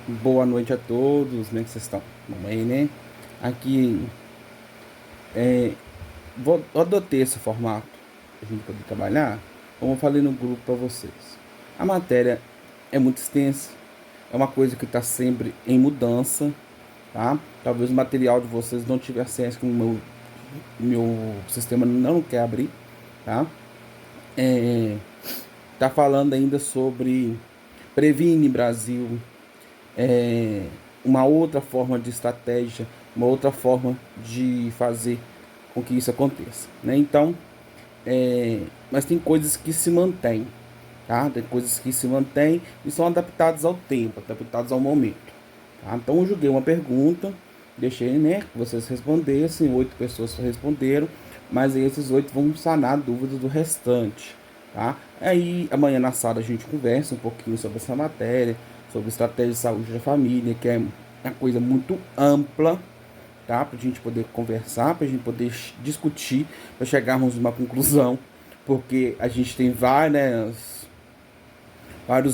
Boa noite a todos, como é que vocês estão? Tudo bem, né? Aqui, adotei esse formato para a gente poder trabalhar, como eu falei no grupo para vocês. A matéria é muito extensa, é uma coisa que está sempre em mudança, tá? Talvez o material de vocês não tiver acesso, que o meu sistema não quer abrir, tá? Tá falando ainda sobre Previne Brasil, uma outra forma de estratégia, uma outra forma de fazer com que isso aconteça, né? Então, mas tem coisas que se mantêm, tá? Tem coisas que se mantêm e são adaptadas ao tempo, adaptadas ao momento, tá? Então, eu joguei uma pergunta, deixei, né, que vocês respondessem, 8 pessoas responderam, mas aí esses 8 vão sanar dúvidas do restante, tá? Aí amanhã na sala a gente conversa um pouquinho sobre essa matéria, sobre estratégia de saúde da família, que é uma coisa muito ampla, tá? Para a gente poder conversar, para a gente poder discutir, para chegarmos a uma conclusão, porque a gente tem vários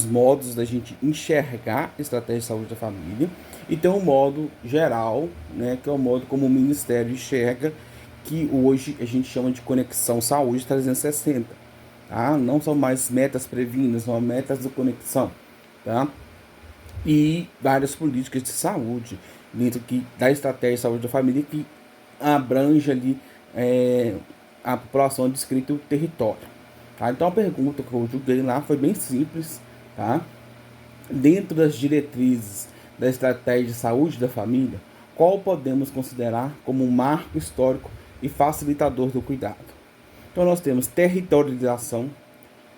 modos da gente enxergar a estratégia de saúde da família e tem um modo geral, né, que é o modo como o Ministério enxerga, que hoje a gente chama de conexão saúde 360, tá? Não são mais metas previnas, são metas de conexão, tá? E várias políticas de saúde dentro da estratégia de saúde da família que abrange ali a população descrita e o território. Tá? Então a pergunta que eu julguei lá foi bem simples, tá? Dentro das diretrizes da estratégia de saúde da família, qual podemos considerar como um marco histórico e facilitador do cuidado? Então nós temos territorialização,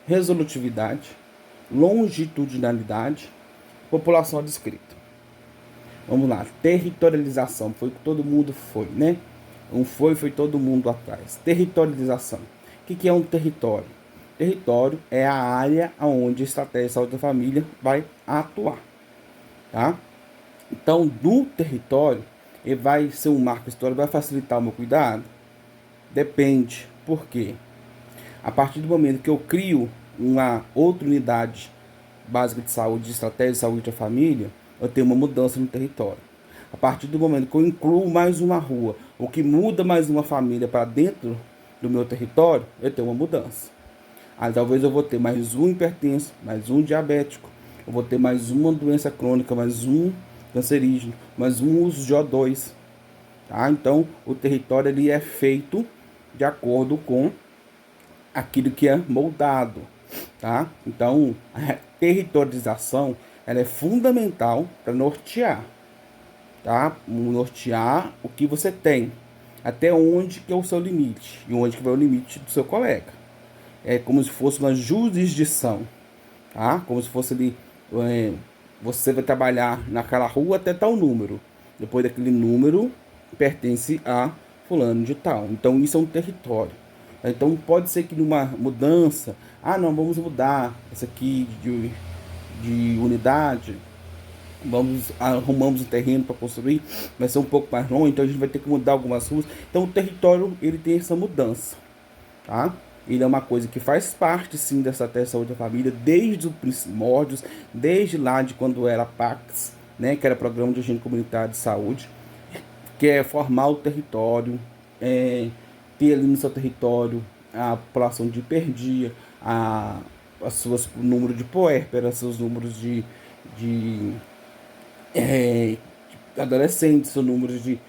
resolutividade, longitudinalidade, população descrita. Vamos lá, territorialização, foi o que todo mundo foi, né? Um foi todo mundo atrás. Territorialização. O que é um território? Território é a área onde a estratégia de saúde da família vai atuar, tá? Então, do território, ele vai ser um marco histórico, vai facilitar o meu cuidado? Depende. Por quê? A partir do momento que eu crio uma outra unidade básica de saúde, de estratégia de saúde da família, eu tenho uma mudança no território. A partir do momento que eu incluo mais uma rua, ou que muda mais uma família para dentro do meu território, eu tenho uma mudança. Aí talvez eu vou ter mais um hipertenso, mais um diabético, eu vou ter mais uma doença crônica, mais um cancerígeno, mais um uso de O2. Tá? Então o território ele é feito de acordo com aquilo que é moldado, tá? Então, a territorialização ela é fundamental para nortear, tá? Nortear o que você tem, até onde que é o seu limite e onde que vai o limite do seu colega. É como se fosse uma jurisdição, tá? Como se fosse ali, é, você vai trabalhar naquela rua até tal número. Depois daquele número pertence a fulano de tal. Então isso é um território. Então pode ser que numa mudança, não, vamos mudar essa aqui de unidade, arrumamos um terreno para construir, vai ser um pouco mais longe, então a gente vai ter que mudar algumas ruas. Então o território ele tem essa mudança, tá? Ele é uma coisa que faz parte sim dessa estratégia de saúde da família desde os primórdios, desde lá de quando era PACS, né, que era Programa de Higiene Comunitária de Saúde, que é formar o território, ter ali no seu território a população de hiperdia, as suas número de puérperas, seus números de é, adolescentes, seus números de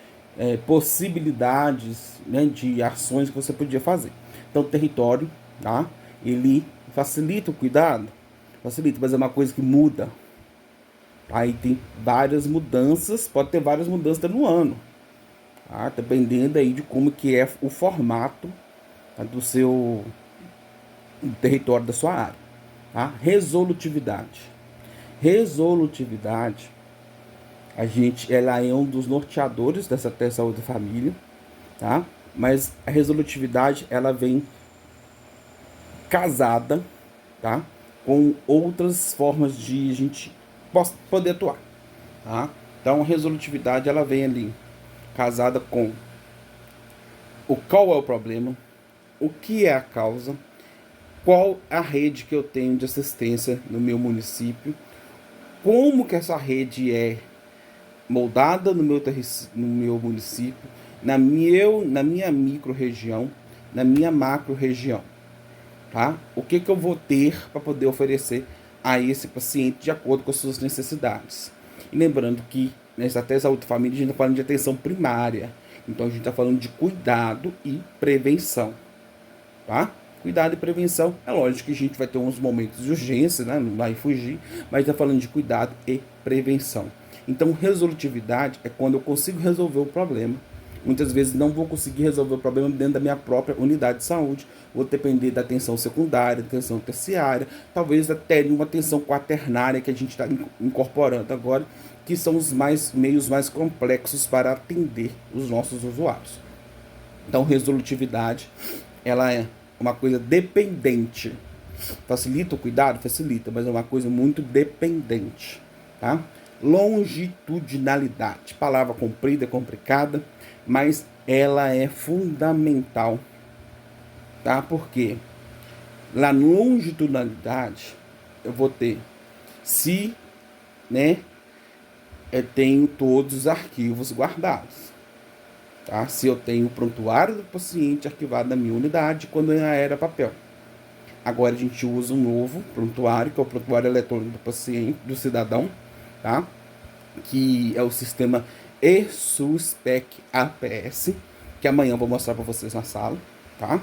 possibilidades, né, de ações que você podia fazer. Então, o território, tá? Ele facilita o cuidado, facilita, mas é uma coisa que muda. Aí tem várias mudanças, pode ter várias mudanças no ano, tá? Dependendo aí de como que é o formato, tá, do seu território, da sua área, tá? Resolutividade. Resolutividade, ela é um dos norteadores dessa terça saúde da família, tá? Mas a resolutividade ela vem casada, tá? Com outras formas de a gente poder atuar, tá? Então a resolutividade ela vem ali casada com o qual é o problema, o que é a causa, qual a rede que eu tenho de assistência no meu município, como que essa rede é moldada no meu município, na minha micro-região, na minha macro-região, tá? O que que eu vou ter para poder oferecer a esse paciente de acordo com as suas necessidades. E lembrando que na estratégia saúde família a gente está falando de atenção primária, então a gente está falando de cuidado e prevenção, tá? Cuidado e prevenção, é lógico que a gente vai ter uns momentos de urgência, né? Não vai fugir, mas está falando de cuidado e prevenção. Então, resolutividade é quando eu consigo resolver o problema. Muitas vezes não vou conseguir resolver o problema dentro da minha própria unidade de saúde. Vou depender da atenção secundária, atenção terciária, talvez até de uma atenção quaternária que a gente está incorporando agora, que são os meios mais complexos para atender os nossos usuários. Então, resolutividade, ela é uma coisa dependente. Facilita o cuidado? Facilita, mas é uma coisa muito dependente, tá? Longitudinalidade, palavra comprida, complicada, mas ela é fundamental, tá? Porque na longitudinalidade eu vou ter se, né, eu tenho todos os arquivos guardados, tá? Se eu tenho o prontuário do paciente arquivado na minha unidade quando ainda era papel. Agora a gente usa um novo prontuário, que é o prontuário eletrônico do paciente, do cidadão, tá? Que é o sistema ESUSPEC APS, que amanhã eu vou mostrar para vocês na sala, tá?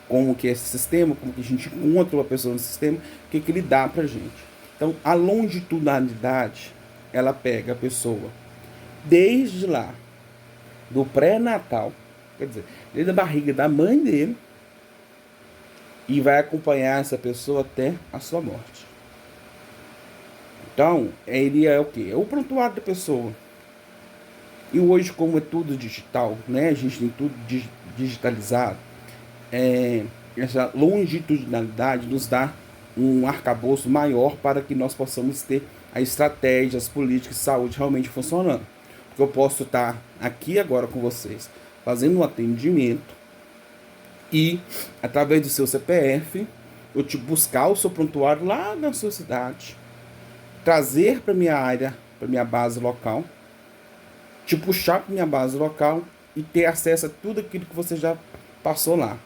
Como que é esse sistema, como que a gente encontra uma pessoa no sistema, o que que ele dá pra gente. Então, a longitudinalidade, ela pega a pessoa desde lá, do pré-natal, quer dizer, desde a barriga da mãe dele, e vai acompanhar essa pessoa até a sua morte. Então, ele é o quê? É o prontuário da pessoa. E hoje, como é tudo digital, né? A gente tem tudo digitalizado. Essa longitudinalidade nos dá um arcabouço maior para que nós possamos ter a estratégia, as políticas de saúde realmente funcionando. Porque eu posso estar aqui agora com vocês, fazendo um atendimento, e através do seu CPF, eu te buscar o seu prontuário lá na sua cidade, trazer para minha área, para minha base local, te puxar para minha base local e ter acesso a tudo aquilo que você já passou lá.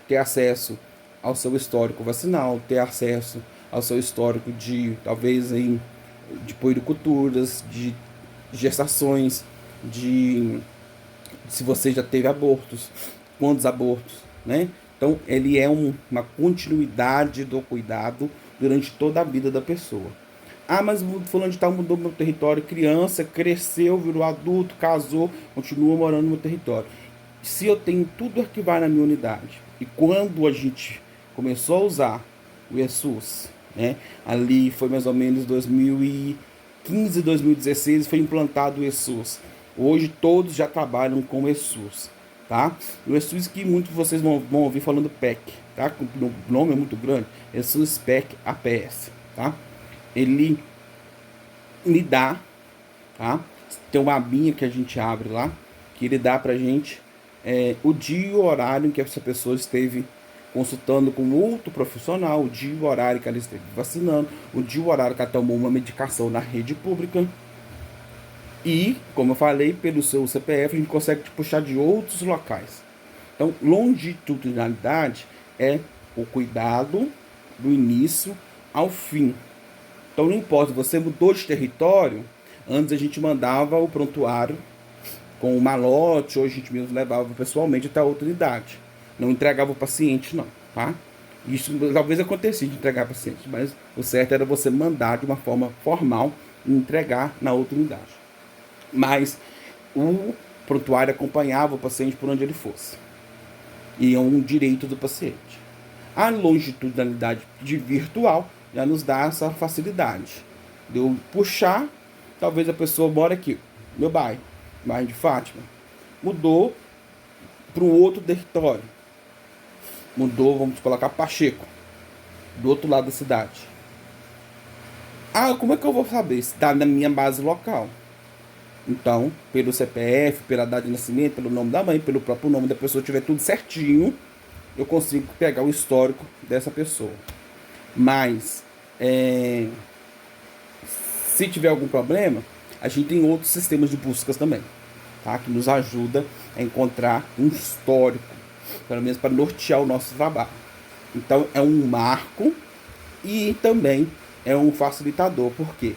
Ter acesso ao seu histórico vacinal, ter acesso ao seu histórico de, talvez, de puericulturas, de gestações, se você já teve abortos, quantos abortos, né? Então, ele é uma continuidade do cuidado durante toda a vida da pessoa. Ah, mas fulano de tal mudou meu território, criança, cresceu, virou adulto, casou, continua morando no meu território. Se eu tenho tudo arquivado na minha unidade, e quando a gente começou a usar o ESUS, né, ali foi mais ou menos 2015, 2016, foi implantado o ESUS. Hoje todos já trabalham com o ESUS, tá? O ESUS que muitos de vocês vão ouvir falando PEC, tá? O nome é muito grande, ESUS PEC APS, tá? Ele me dá, tá? Tem uma abinha que a gente abre lá, que ele dá pra gente o dia e o horário em que essa pessoa esteve consultando com outro profissional, o dia e o horário que ela esteve vacinando, o dia e o horário que ela tomou uma medicação na rede pública. E, como eu falei, pelo seu CPF a gente consegue te puxar de outros locais. Então, longitudinalidade é o cuidado do início ao fim. Então, não importa, você mudou de território, antes a gente mandava o prontuário com o malote, hoje a gente mesmo levava pessoalmente até a outra unidade. Não entregava o paciente, não, tá? Isso talvez acontecia de entregar paciente, mas o certo era você mandar de uma forma formal e entregar na outra unidade. Mas o prontuário acompanhava o paciente por onde ele fosse. E é um direito do paciente. A longitudinalidade de virtual já nos dá essa facilidade de eu puxar, talvez a pessoa mora aqui, meu bairro de Fátima, mudou para um outro território, mudou, vamos colocar Pacheco, do outro lado da cidade. Ah, como é que eu vou saber se está na minha base local? Então, pelo CPF, pela data de nascimento, pelo nome da mãe, pelo próprio nome da pessoa, tiver tudo certinho, eu consigo pegar o histórico dessa pessoa. Mas, Se tiver algum problema, a gente tem outros sistemas de buscas também, tá? Que nos ajuda a encontrar um histórico, pelo menos para nortear o nosso trabalho. Então é um marco e também é um facilitador, porque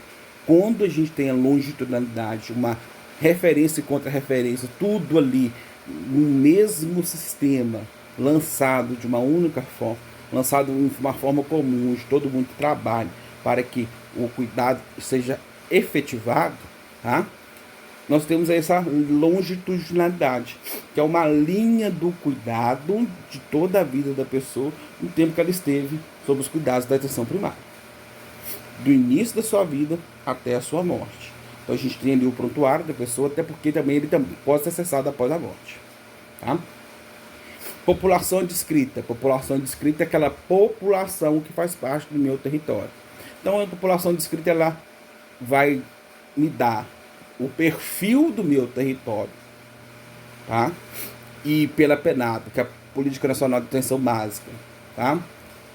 quando a gente tem a longitudinalidade, uma referência e contra-referência, tudo ali no mesmo sistema, lançado de uma única forma, lançado de uma forma comum, de todo mundo que trabalha, para que o cuidado seja efetivado, tá? Nós temos essa longitudinalidade, que é uma linha do cuidado de toda a vida da pessoa no tempo que ela esteve sob os cuidados da atenção primária, do início da sua vida até a sua morte. Então a gente tem ali o prontuário da pessoa, até porque também ele também pode ser acessado após a morte, tá? População descrita. População descrita é aquela população que faz parte do meu território. Então a população descrita ela vai me dar o perfil do meu território, tá? E pela PNAD, que é a Política Nacional de Atenção Básica, tá?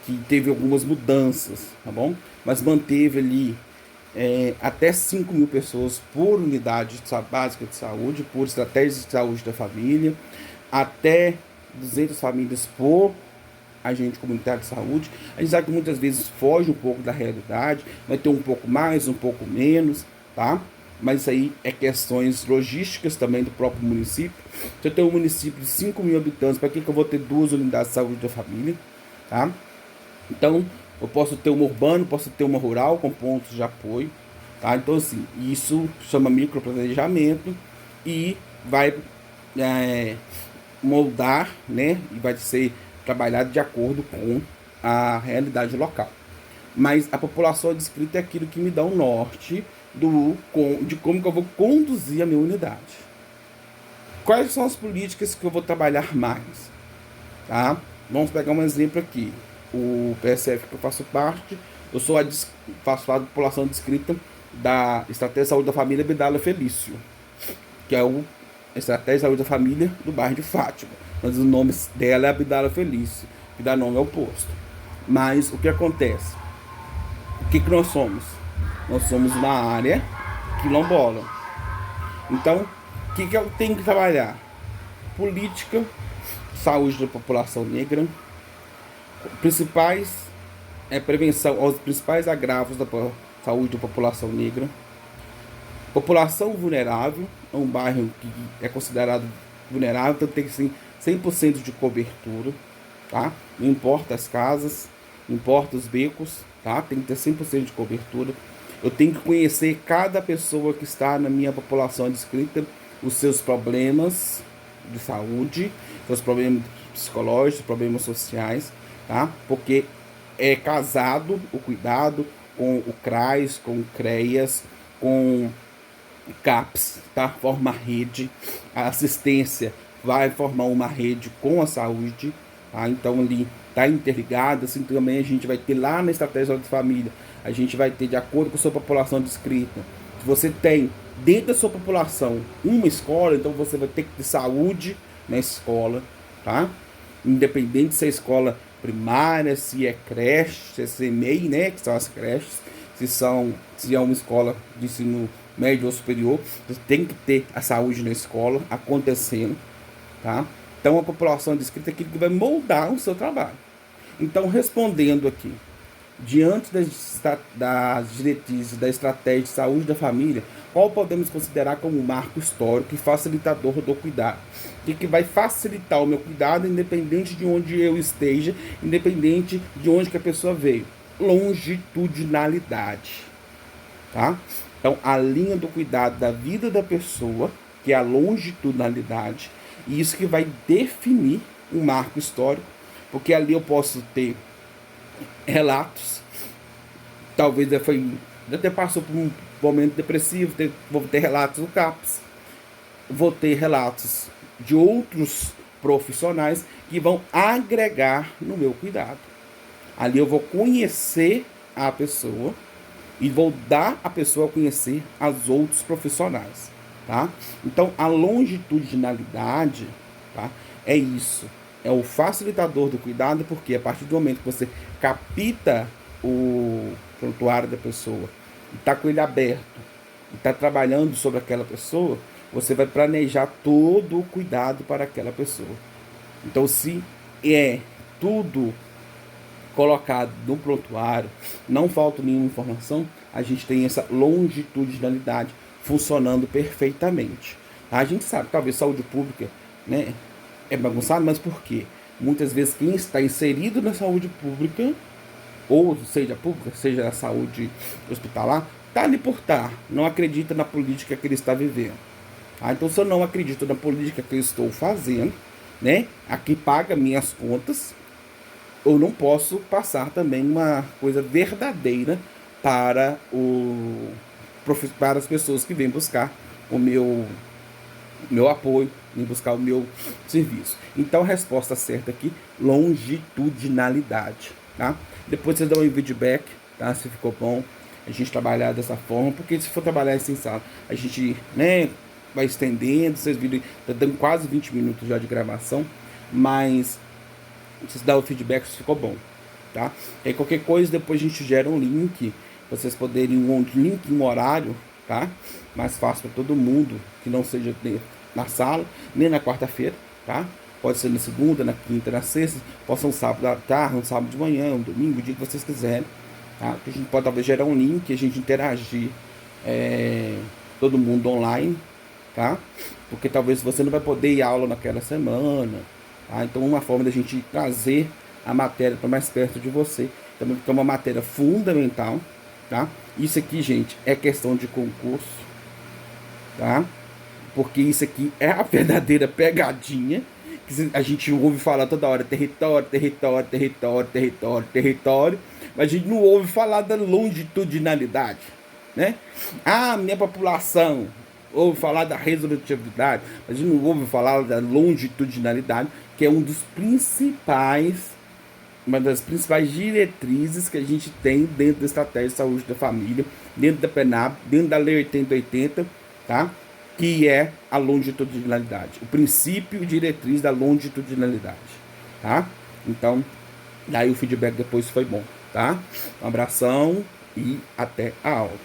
Que teve algumas mudanças, tá bom? Mas manteve ali até 5 mil pessoas por unidade básica de saúde, por estratégia de saúde da família, até 200 famílias por agente comunitário de saúde. A gente sabe que muitas vezes foge um pouco da realidade, vai ter um pouco mais, um pouco menos, tá? Mas isso aí é questões logísticas também do próprio município. Se eu tenho um município de 5 mil habitantes, para que eu vou ter 2 unidades de saúde da família, tá? Então, eu posso ter uma urbana, posso ter uma rural com pontos de apoio, tá? Então, assim, isso chama microplanejamento e vai moldar, né? E vai ser trabalhado de acordo com a realidade local. Mas a população descrita é aquilo que me dá um norte de como que eu vou conduzir a minha unidade. Quais são as políticas que eu vou trabalhar mais? Tá? Vamos pegar um exemplo aqui. O PSF que eu faço parte, eu faço parte da população descrita da Estratégia de Saúde da Família Abdala Felício, que é a Estratégia de Saúde da Família do bairro de Fátima. Mas o nome dela é Abdala Felício, que dá nome ao posto. Mas o que acontece? O que nós somos? Nós somos uma área quilombola. Então, o que eu tenho que trabalhar? Política, saúde da população negra, principais prevenção aos principais agravos da saúde da população negra, população vulnerável, é um bairro que é considerado vulnerável, então tem que ser 100% de cobertura, tá? Não importa as casas, não importa os becos, tá? Tem que ter 100% de cobertura. Eu tenho que conhecer cada pessoa que está na minha população descrita, os seus problemas de saúde, seus problemas psicológicos, problemas sociais, tá? Porque é casado o cuidado com o CRAS, com o CREAS, com o CAPS, tá? Forma rede, a assistência vai formar uma rede com a saúde, tá? Então ali tá interligado, assim também a gente vai ter lá na estratégia de família, a gente vai ter de acordo com a sua população descrita. Se você tem dentro da sua população uma escola, então você vai ter que ter saúde na escola, tá? Independente se é escola primária, se é creche, se é CMEI, né, que são as creches, se é uma escola de ensino médio ou superior, você tem que ter a saúde na escola acontecendo, tá? Então a população descrita é aquilo que vai moldar o seu trabalho. Então, respondendo aqui, diante das diretrizes da estratégia de saúde da família, qual podemos considerar como um marco histórico e facilitador do cuidado? O que vai facilitar o meu cuidado, independente de onde eu esteja, independente de onde que a pessoa veio? Longitudinalidade, tá? Então, a linha do cuidado da vida da pessoa, que é a longitudinalidade, e isso que vai definir um marco histórico, porque ali eu posso ter relatos, talvez já até passou por um momento depressivo, vou ter relatos do CAPS, vou ter relatos de outros profissionais que vão agregar no meu cuidado. Ali eu vou conhecer a pessoa e vou dar a pessoa a conhecer as outros profissionais, tá? Então a longitudinalidade, tá, é isso. É o facilitador do cuidado, porque a partir do momento que você capta o prontuário da pessoa, está com ele aberto, e está trabalhando sobre aquela pessoa, você vai planejar todo o cuidado para aquela pessoa. Então, se é tudo colocado no prontuário, não falta nenhuma informação, a gente tem essa longitudinalidade funcionando perfeitamente. A gente sabe, talvez saúde pública, né, é bagunçado, mas por quê? Muitas vezes quem está inserido na saúde pública, ou seja pública, seja a saúde hospitalar, está ali por estar, não acredita na política que ele está vivendo. Então, se eu não acredito na política que eu estou fazendo, né, a que paga minhas contas, eu não posso passar também uma coisa verdadeira para para as pessoas que vêm buscar o meu apoio, vêm buscar o meu serviço. Então a resposta certa aqui, longitudinalidade, tá? Depois você dá um feedback, tá? Se ficou bom a gente trabalhar dessa forma, porque se for trabalhar assim, sabe, a gente, né, vai estendendo, vocês viram, tá dando quase 20 minutos já de gravação, mas vocês dão o feedback se ficou bom, tá? E aí, qualquer coisa, depois a gente gera um link, vocês poderem, um link, um horário, tá? Mais fácil para todo mundo, que não seja na sala, nem na quarta-feira, tá? Pode ser na segunda, na quinta, na sexta, pode ser um sábado à tarde, um sábado de manhã, um domingo, o dia que vocês quiserem, tá? Que a gente pode talvez gerar um link, a gente interagir, todo mundo online, tá? Porque talvez você não vai poder ir à aula naquela semana, tá? Então uma forma da gente trazer a matéria para mais perto de você, também porque é uma matéria fundamental, tá? Isso aqui, gente, é questão de concurso, tá? Porque isso aqui é a verdadeira pegadinha que a gente ouve falar toda hora, território, território, território, território, território, mas a gente não ouve falar da longitudinalidade, né? Minha população, ouve falar da resolutividade, mas a gente não ouve falar da longitudinalidade, que é uma das principais diretrizes que a gente tem dentro da estratégia de saúde da família, dentro da PENAB, dentro da Lei 8080, tá? Que é a longitudinalidade, o princípio e diretriz da longitudinalidade, tá? Então, daí o feedback depois foi bom, tá? Um abração e até a aula.